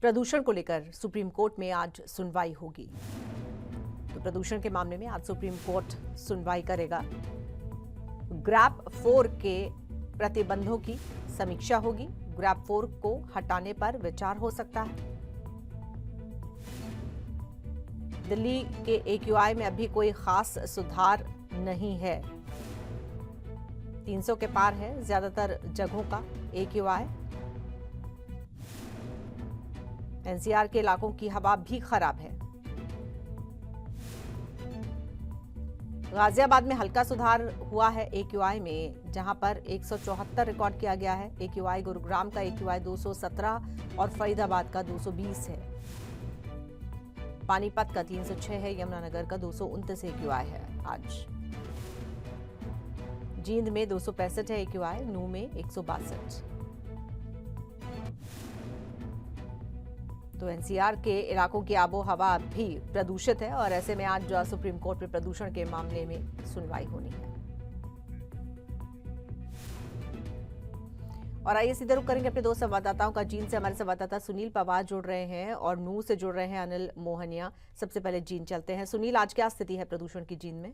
प्रदूषण को लेकर सुप्रीम कोर्ट में आज सुनवाई होगी। तो प्रदूषण के मामले में आज सुप्रीम कोर्ट सुनवाई करेगा। ग्रैप 4 के प्रतिबंधों की समीक्षा होगी। ग्रैप 4 को हटाने पर विचार हो सकता है। दिल्ली के AQI में अभी कोई खास सुधार नहीं है। 300 के पार है ज्यादातर जगहों का AQI। NCR के इलाकों की हवा भी खराब है। गाजियाबाद में हल्का सुधार हुआ है AQI में, जहां पर 174 रिकॉर्ड किया गया है AQI। गुरुग्राम का AQI 217 और फरीदाबाद का 220 है। पानीपत का 306 है। यमुनानगर का 229 AQI है आज। जींद में 265 है AQI। नूह में 162। तो NCR के इलाकों की आबो हवा भी प्रदूषित है और ऐसे में आज सुप्रीम कोर्ट में प्रदूषण के मामले में सुनवाई होनी है। और आइए सीधे रुख करेंगे अपने दो संवाददाताओं का। जींद से हमारे संवाददाता सुनील पवार जुड़ रहे हैं और नूह से जुड़ रहे हैं अनिल मोहनिया। सबसे पहले जींद चलते हैं। सुनील, आज क्या स्थिति है प्रदूषण की जींद में?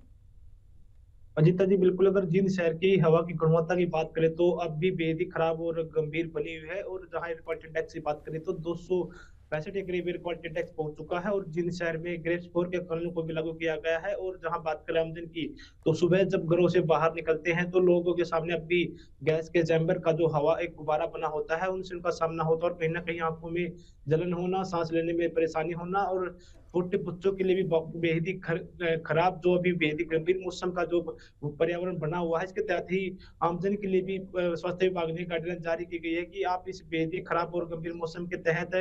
अजीता जी, बिल्कुल। अगर जींद शहर की हवा की गुणवत्ता की बात करें तो अब भी बेहद ही खराब और गंभीर बनी हुई है। और जहां एयर क्वालिटी इंडेक्स की बात करें तो 265 के करीब एयर क्वालिटी इंडेक्स पहुंच चुका है। और जींद शहर में ग्रेड 4 के कानून को भी लागू किया गया है। और जहां बात करें आमजन की, तो सुबह जब घरों से बाहर निकलते हैं तो लोगों के सामने अब भी गैस के चैम्बर का जो हवा एक गुब्बारा बना होता है, उनसे उनका सामना होता है। और कहीं ना कहीं आंखों में जलन होना, सांस लेने में परेशानी होना, और छोटे बच्चों के लिए भी बेहद ही खराब, जो अभी बेहद ही गंभीर मौसम का जो पर्यावरण बना हुआ है, इसके तहत ही आमजन के लिए भी स्वास्थ्य विभाग ने गाइडलाइन जारी की गई है कि आप इस बेहद ही खराब और गंभीर मौसम के तहत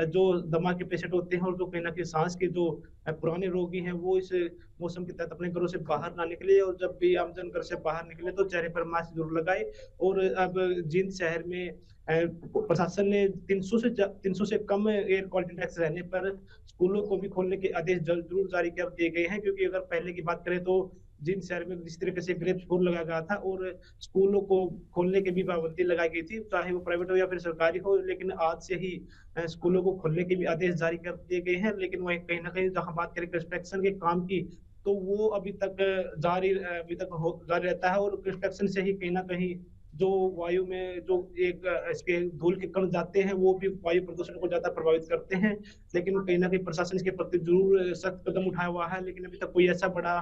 जो दमा के पेशेंट होते हैं और जो कहीं ना कहीं सांस के जो पुराने रोगी हैं, वो इस मौसम के तहत अपने घरों से बाहर ना निकले। और जब भी आमजन घर से बाहर निकले तो चेहरे पर मास्क जरूर लगाए। और अब जींद शहर में प्रशासन ने 300 से कम एयर क्वालिटी इंडेक्स रहने पर स्कूलों को भी खोलने के आदेश जरूर जारी कर दिए गए हैं। क्योंकि अगर पहले की बात करें तो जिन शहर में जिस तरीके से ग्रेड 4 लगाया गया था और स्कूलों को खोलने की भी पाबंदी लगाई गई थी, चाहे वो प्राइवेट हो या फिर सरकारी हो, लेकिन आज से ही स्कूलों को खोलने के भी आदेश जारी कर दिए गए हैं। लेकिन वही कहीं ना कहीं जहां बात करें कंस्ट्रक्शन के काम की, तो वो अभी तक जारी रहता है। और कंस्ट्रक्शन से ही कहीं ना कहीं जो वायु में जो एक इसके धूल के कण जाते हैं, वो भी वायु प्रदूषण को ज्यादा प्रभावित करते हैं। लेकिन कहीं ना कहीं प्रशासन इसके प्रति जरूर सख्त कदम उठाया हुआ है, लेकिन अभी तक कोई ऐसा बड़ा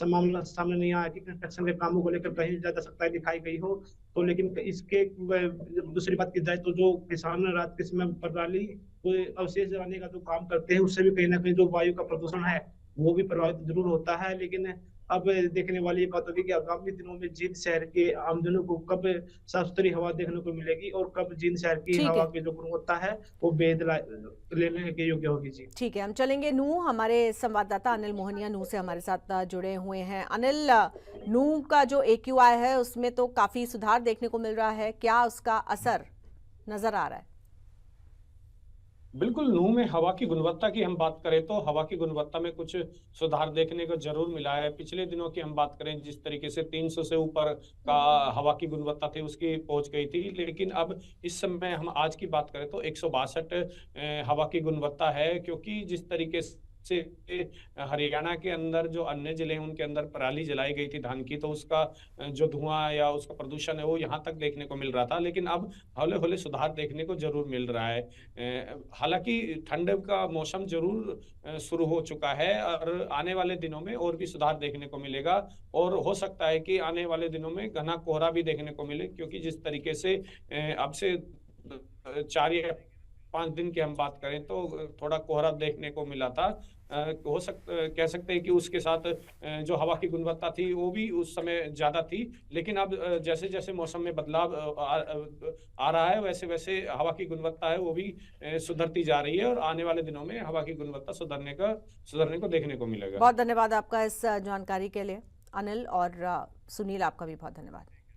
मामला सामने नहीं आया कि कंस्ट्रक्शन के कामों को लेकर कहीं ज्यादा सख्ताई दिखाई गई हो। तो लेकिन इसके दूसरी बात की जाए तो जो किसान रात के समय पराली को अवशेष जलाने का जो काम करते हैं, उससे भी कहीं ना कहीं जो वायु का प्रदूषण है वो भी प्रभावित जरूर होता है। लेकिन अब देखने वाली बात होगी कि आगामी दिनों में जींद शहर के आमजनों को कब साफ सुथरी हवा देखने को मिलेगी और कब जींद शहर की ठीक हवा है। की जो गुणवत्ता है वो बेहद लेने के योग्य होगी। जी ठीक है, हम चलेंगे नूह। हमारे संवाददाता अनिल मोहनिया नूह से हमारे साथ जुड़े हुए हैं। अनिल, नूह का जो AQI है उसमें तो काफी सुधार देखने को मिल रहा है, क्या उसका असर नजर आ रहा है? बिल्कुल। नूह में हवा की गुणवत्ता की हम बात करें तो हवा की गुणवत्ता में कुछ सुधार देखने को जरूर मिला है। पिछले दिनों की हम बात करें, जिस तरीके से 300 से ऊपर का हवा की गुणवत्ता थी उसकी पहुंच गई थी, लेकिन अब इस समय हम आज की बात करें तो 162 हवा की गुणवत्ता है। क्योंकि जिस तरीके से हरियाणा के अंदर जो अन्य जिले हैं उनके अंदर पराली जलाई गई थी धान की, तो उसका जो धुआं या उसका प्रदूषण है वो यहाँ तक देखने को मिल रहा था। लेकिन अब हौले हौले सुधार देखने को जरूर मिल रहा है। हालांकि ठंड का मौसम जरूर शुरू हो चुका है और आने वाले दिनों में और भी सुधार देखने को मिलेगा। और हो सकता है कि आने वाले दिनों में घना कोहरा भी देखने को मिले, क्योंकि जिस तरीके से अब से 4 या 5 दिन की हम बात करें तो थोड़ा कोहरा देखने को मिला था। कह सकते हैं कि उसके साथ जो हवा की गुणवत्ता थी वो भी उस समय ज्यादा थी। लेकिन अब जैसे जैसे मौसम में बदलाव आ रहा है, वैसे वैसे हवा की गुणवत्ता है वो भी सुधरती जा रही है। और आने वाले दिनों में हवा की गुणवत्ता सुधरने को देखने को मिलेगा। बहुत धन्यवाद आपका इस जानकारी के लिए अनिल, और सुनील आपका भी बहुत धन्यवाद।